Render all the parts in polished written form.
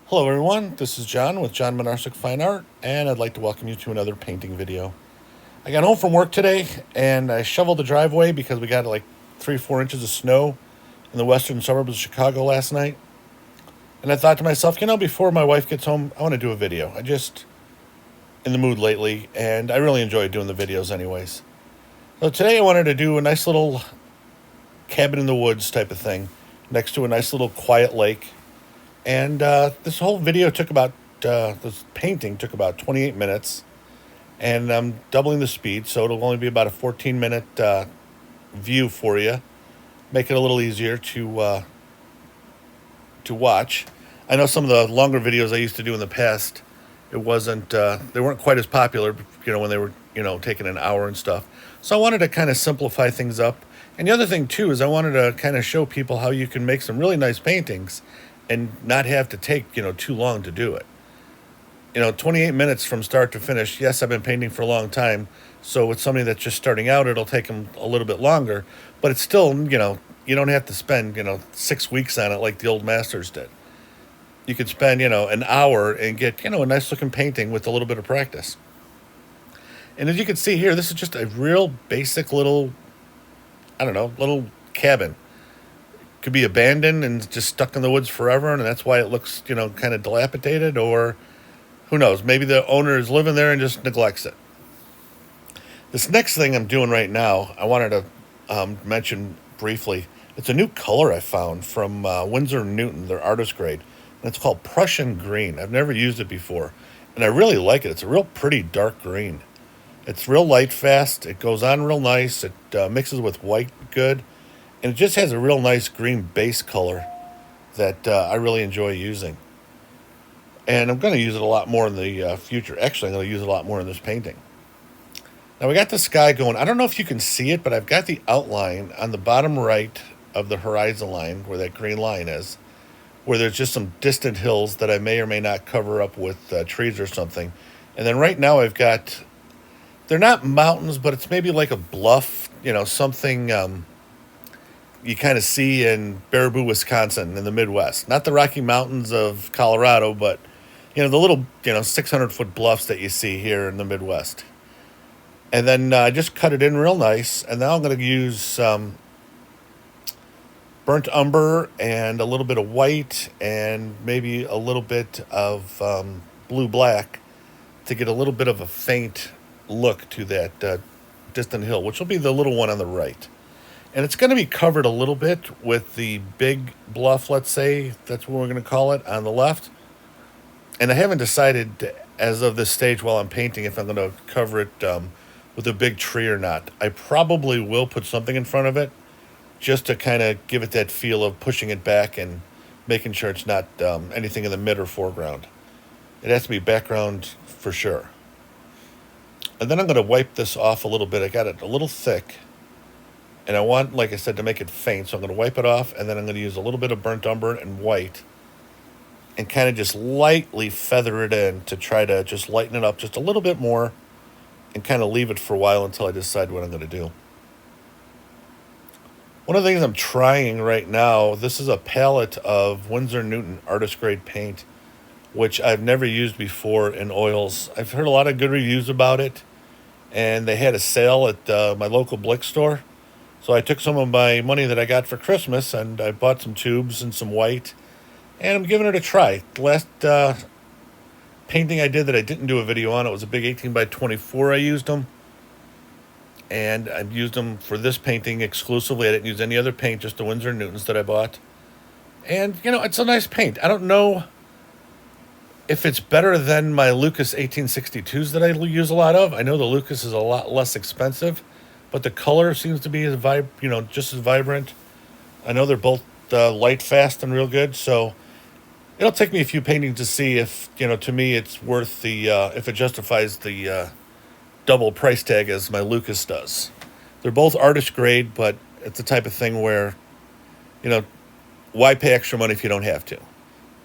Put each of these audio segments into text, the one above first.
Hello everyone, this is John with John Menarsic Fine Art, and I'd like to welcome you to another painting video. I got home from work today, and I shoveled the driveway because we got like 3 or 4 inches of snow in the western suburbs of Chicago last night. And I thought to myself, before my wife gets home, I want to do a video. I just in the mood lately, and I really enjoy doing the videos anyways. So today I wanted to do a nice little cabin in the woods type of thing, next to a nice little quiet lake. And this whole video took this painting took about 28 minutes, and I'm doubling the speed, so it'll only be about a 14-minute view for you. Make it a little easier to watch. I know some of the longer videos I used to do in the past, it wasn't they weren't quite as popular, when they were taking an hour and stuff. So I wanted to kind of simplify things up. And the other thing too is I wanted to kind of show people how you can make some really nice paintings and not have to take too long to do it. 28 minutes from start to finish. Yes, I've been painting for a long time, so with somebody that's just starting out, it'll take them a little bit longer, but it's still, you don't have to spend 6 weeks on it like the old masters did. You could spend an hour and get a nice looking painting with a little bit of practice. And as you can see here, this is just a real basic little, I don't know, little cabin. Could be abandoned and just stuck in the woods forever, and that's why it looks, kind of dilapidated, or who knows, maybe the owner is living there and just neglects it. This next thing I'm doing right now, I wanted to mention briefly. It's a new color I found from Windsor Newton, their artist grade, and it's called Prussian Green. I've never used it before, and I really like it. It's a real pretty dark green. It's real light fast. It goes on real nice. It mixes with white good. And it just has a real nice green base color that I really enjoy using. And I'm going to use it a lot more in the future. Actually, I'm going to use it a lot more in this painting. Now we got the sky going. I don't know if you can see it, but I've got the outline on the bottom right of the horizon line, where that green line is, where there's just some distant hills that I may or may not cover up with trees or something. And then right now I've got, they're not mountains, but it's maybe like a bluff, something you kind of see in Baraboo, Wisconsin, in the Midwest. Not the Rocky Mountains of Colorado, but the little 600-foot bluffs that you see here in the Midwest. And then I just cut it in real nice, and now I'm going to use burnt umber and a little bit of white and maybe a little bit of blue black to get a little bit of a faint look to that distant hill, which will be the little one on the right. And it's going to be covered a little bit with the big bluff, let's say. That's what we're going to call it, on the left. And I haven't decided, as of this stage while I'm painting, if I'm going to cover it with a big tree or not. I probably will put something in front of it, just to kind of give it that feel of pushing it back and making sure it's not anything in the mid or foreground. It has to be background for sure. And then I'm going to wipe this off a little bit. I got it a little thick. And I want, like I said, to make it faint. So I'm going to wipe it off, and then I'm going to use a little bit of burnt umber and white and kind of just lightly feather it in to try to just lighten it up just a little bit more and kind of leave it for a while until I decide what I'm going to do. One of the things I'm trying right now, this is a palette of Windsor Newton artist grade paint, which I've never used before in oils. I've heard a lot of good reviews about it, and they had a sale at my local Blick store. So I took some of my money that I got for Christmas, and I bought some tubes and some white, and I'm giving it a try. The last painting I did that I didn't do a video on, it was a big 18 by 24 I used them. And I've used them for this painting exclusively. I didn't use any other paint, just the Windsor Newtons that I bought. And, it's a nice paint. I don't know if it's better than my Lucas 1862s that I use a lot of. I know the Lucas is a lot less expensive, but the color seems to be just as vibrant. I know they're both light, fast, and real good. So it'll take me a few paintings to see if, to me it's worth if it justifies the double price tag as my Lucas does. They're both artist grade, but it's the type of thing where, why pay extra money if you don't have to?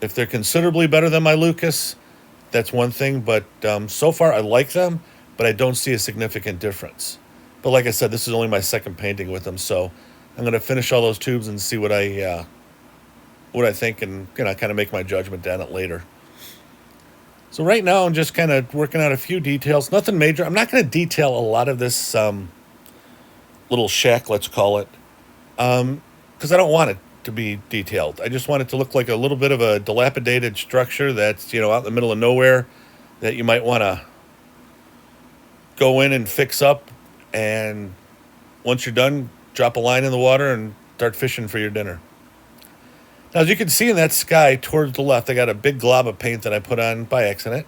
If they're considerably better than my Lucas, that's one thing. But so far I like them, but I don't see a significant difference. But like I said, this is only my second painting with them, so I'm going to finish all those tubes and see what I what I think, and kind of make my judgment on it later. So right now I'm just kind of working out a few details, nothing major. I'm not going to detail a lot of this little shack, let's call it, because I don't want it to be detailed. I just want it to look like a little bit of a dilapidated structure that's out in the middle of nowhere that you might want to go in and fix up, and once you're done, drop a line in the water and start fishing for your dinner. Now, as you can see in that sky towards the left, I got a big glob of paint that I put on by accident.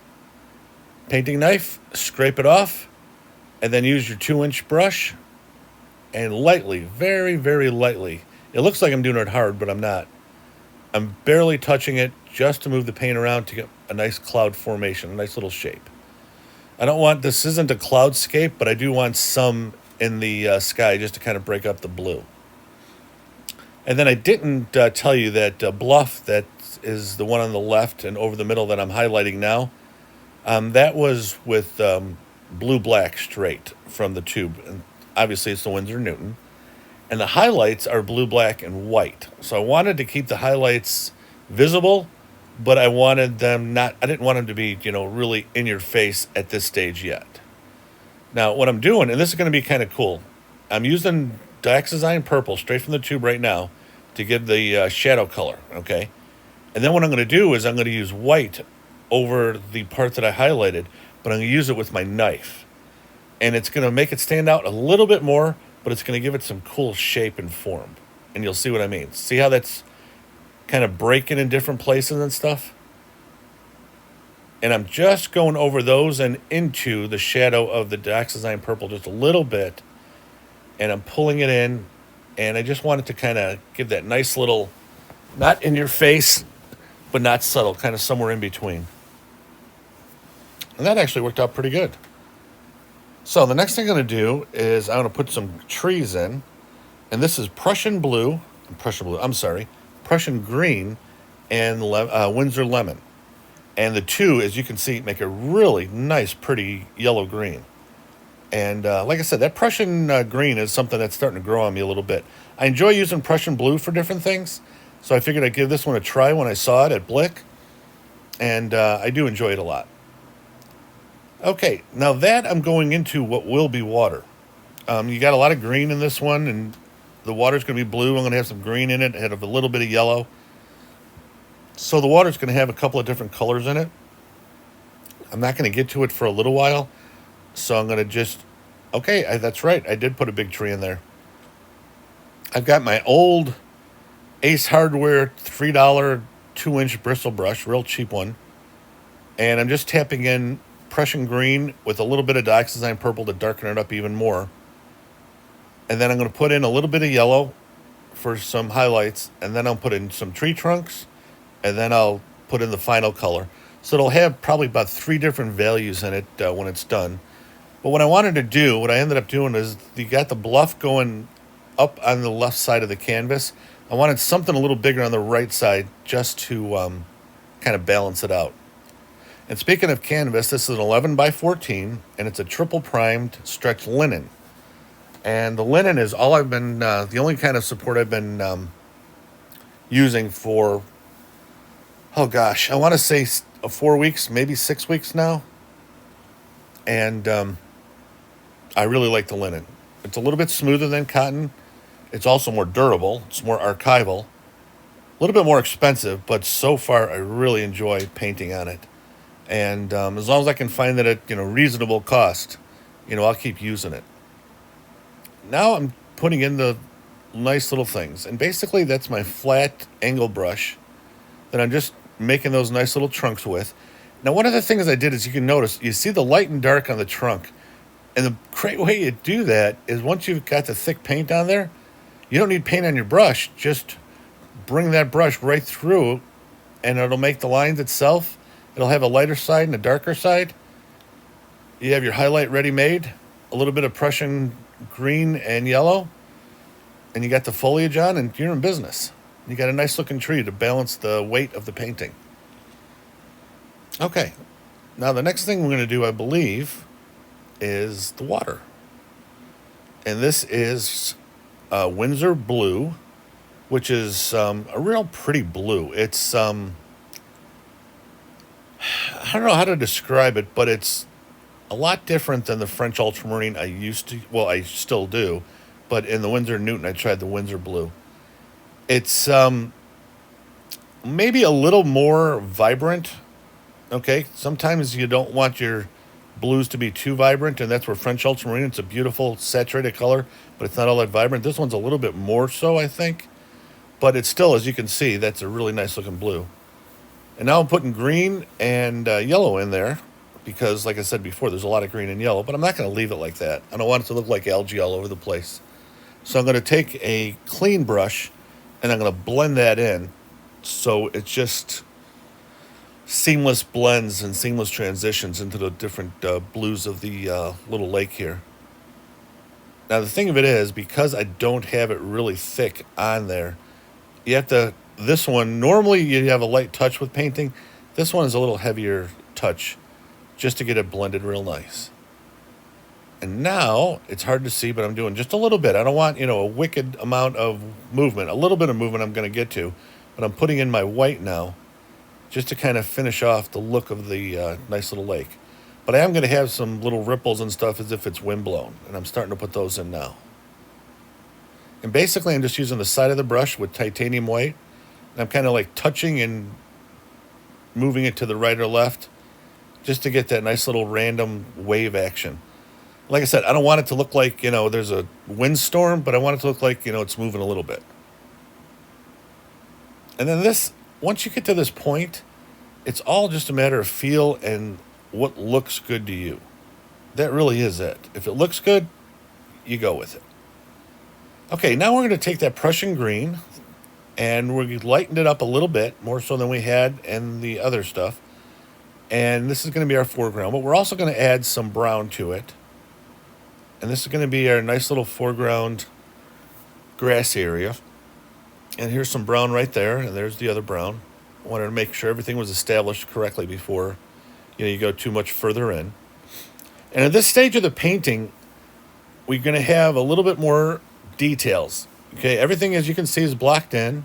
Painting knife, scrape it off, and then use your 2-inch brush and lightly, very, very lightly. It looks like I'm doing it hard, but I'm not. I'm barely touching it just to move the paint around to get a nice cloud formation, a nice little shape. This isn't a cloudscape, but I do want some in the sky just to kind of break up the blue. And then I didn't tell you that bluff that is the one on the left and over the middle that I'm highlighting now. That was with blue-black straight from the tube. And obviously, it's the Windsor Newton. And the highlights are blue, black, and white. So I wanted to keep the highlights visible, but I didn't want them to be, really in your face at this stage yet. Now, what I'm doing, and this is going to be kind of cool, I'm using Dioxazine purple straight from the tube right now to give the shadow color, okay? And then what I'm going to do is I'm going to use white over the part that I highlighted, but I'm going to use it with my knife. And it's going to make it stand out a little bit more, but it's going to give it some cool shape and form. And you'll see what I mean. See how that's kind of breaking in different places and stuff? And I'm just going over those and into the shadow of the Dioxazine purple just a little bit. And I'm pulling it in. And I just want it to kind of give that nice little, not in your face, but not subtle, kind of somewhere in between. And that actually worked out pretty good. So the next thing I'm going to do is I'm going to put some trees in. And this is Prussian green and Windsor lemon. And the two, as you can see, make a really nice, pretty yellow-green. And like I said, that Prussian green is something that's starting to grow on me a little bit. I enjoy using Prussian blue for different things. So I figured I'd give this one a try when I saw it at Blick. And I do enjoy it a lot. Okay, now that I'm going into what will be water. You got a lot of green in this one, and the water's going to be blue. I'm going to have some green in it, have a little bit of yellow. So the water's going to have a couple of different colors in it. I'm not going to get to it for a little while. So I'm going to that's right. I did put a big tree in there. I've got my old Ace Hardware $3 2-inch bristle brush, real cheap one. And I'm just tapping in Prussian green with a little bit of Dioxazine purple to darken it up even more. And then I'm going to put in a little bit of yellow for some highlights. And then I'll put in some tree trunks. And then I'll put in the final color. So it'll have probably about 3 different values in it when it's done. But what I ended up doing is you got the bluff going up on the left side of the canvas. I wanted something a little bigger on the right side just to kind of balance it out. And speaking of canvas, this is an 11 by 14, and it's a triple primed stretch linen. And the linen is all I've been, the only kind of support I've been using for, I want to say 4 weeks, maybe 6 weeks now. And I really like the linen. It's a little bit smoother than cotton. It's also more durable. It's more archival. A little bit more expensive, but so far I really enjoy painting on it. And as long as I can find it at reasonable cost, I'll keep using it. Now I'm putting in the nice little things. And basically that's my flat angle brush that I'm just making those nice little trunks with. Now one of the things I did is you can notice, you see the light and dark on the trunk. And the great way you do that is once you've got the thick paint on there, you don't need paint on your brush. Just bring that brush right through and it'll make the lines itself. It'll have a lighter side and a darker side. You have your highlight ready made, a little bit of Prussian green and yellow, and you got the foliage on, and you're in business. You got a nice looking tree to balance the weight of the painting. Okay, now the next thing we're going to do, I believe, is the water. And this is Windsor Blue which is a real pretty blue. It's I don't know how to describe it, but it's a lot different than the French ultramarine I used to. Well, I still do, but in the Windsor Newton, I tried the Windsor blue. It's maybe a little more vibrant. Okay, sometimes you don't want your blues to be too vibrant, and that's where French ultramarine. It's a beautiful saturated color, but it's not all that vibrant. This one's a little bit more so, I think, but it's still, as you can see, that's a really nice looking blue. And now I'm putting green and yellow in there because, like I said before, there's a lot of green and yellow, but I'm not going to leave it like that. I don't want it to look like algae all over the place. So I'm going to take a clean brush and I'm going to blend that in so it's just seamless blends and seamless transitions into the different blues of the little lake here. Now, the thing of it is, because I don't have it really thick on there, you have to, this one, normally you have a light touch with painting. This one is a little heavier touch just to get it blended real nice. And now, it's hard to see, but I'm doing just a little bit. I don't want, a wicked amount of movement. A little bit of movement I'm going to get to, but I'm putting in my white now just to kind of finish off the look of the nice little lake. But I am going to have some little ripples and stuff as if it's windblown, and I'm starting to put those in now. And basically, I'm just using the side of the brush with titanium white. And I'm kind of like touching and moving it to the right or left just to get that nice little random wave action. Like I said, I don't want it to look like, there's a windstorm, but I want it to look like, it's moving a little bit. And then this, once you get to this point, it's all just a matter of feel and what looks good to you. That really is it. If it looks good, you go with it. Okay, now we're going to take that Prussian green and we lightened it up a little bit, more so than we had in the other stuff. And this is going to be our foreground, but we're also going to add some brown to it. And this is going to be our nice little foreground grass area. And here's some brown right there, and there's the other brown. I wanted to make sure everything was established correctly before you go too much further in. And at this stage of the painting, we're going to have a little bit more details. Okay, everything, as you can see, is blocked in.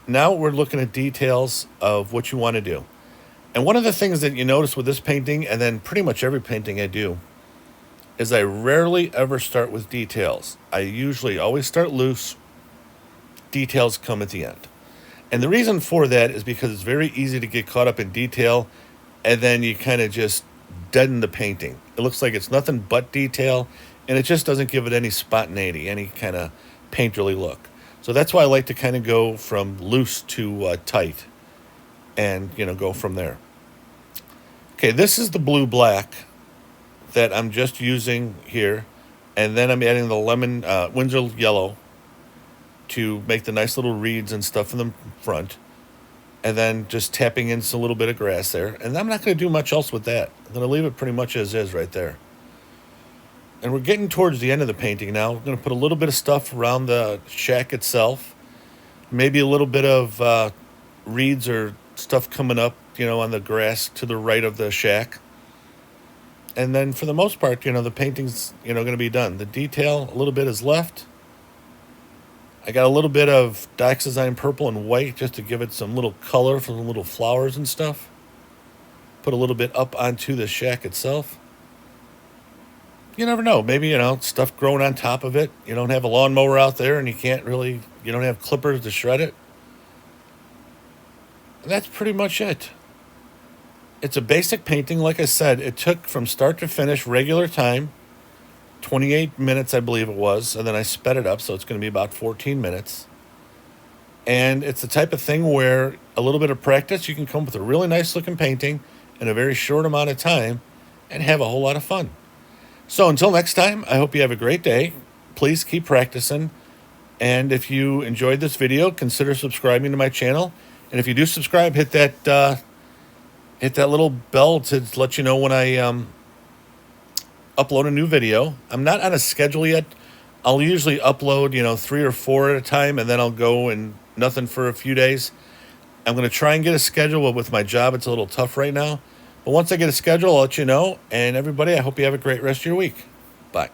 Now we're looking at details of what you want to do. And one of the things that you notice with this painting, and then pretty much every painting I do, is I rarely ever start with details. I usually always start loose. Details come at the end. And the reason for that is because it's very easy to get caught up in detail, and then you kind of just deaden the painting. It looks like it's nothing but detail, and it just doesn't give it any spontaneity, any kind of painterly look. So that's why I like to kind of go from loose to tight and, go from there. Okay, this is the blue-black that I'm just using here, and then I'm adding the lemon Windsor yellow to make the nice little reeds and stuff in the front, and then just tapping in a little bit of grass there. And I'm not going to do much else with that. I'm going to leave it pretty much as is right there. And we're getting towards the end of the painting now. We're going to put a little bit of stuff around the shack itself, maybe a little bit of reeds or stuff coming up, on the grass to the right of the shack. And then for the most part, the painting's, going to be done. The detail, a little bit is left. I got a little bit of dioxazine purple and white just to give it some little color for the little flowers and stuff. Put a little bit up onto the shack itself. You never know. Maybe, stuff growing on top of it. You don't have a lawnmower out there and you don't have clippers to shred it. And that's pretty much it. It's a basic painting. Like I said, it took from start to finish, regular time, 28 minutes, I believe it was, and then I sped it up, so it's going to be about 14 minutes. And it's the type of thing where a little bit of practice, you can come up with a really nice looking painting in a very short amount of time and have a whole lot of fun. So until next time, I hope you have a great day. Please keep practicing. And if you enjoyed this video, consider subscribing to my channel. And if you do subscribe, hit that little bell to let you know when I upload a new video. I'm not on a schedule yet. I'll usually upload, 3 or 4 at a time, and then I'll go and nothing for a few days. I'm going to try and get a schedule, but with my job, it's a little tough right now. But once I get a schedule, I'll let you know. And everybody, I hope you have a great rest of your week. Bye.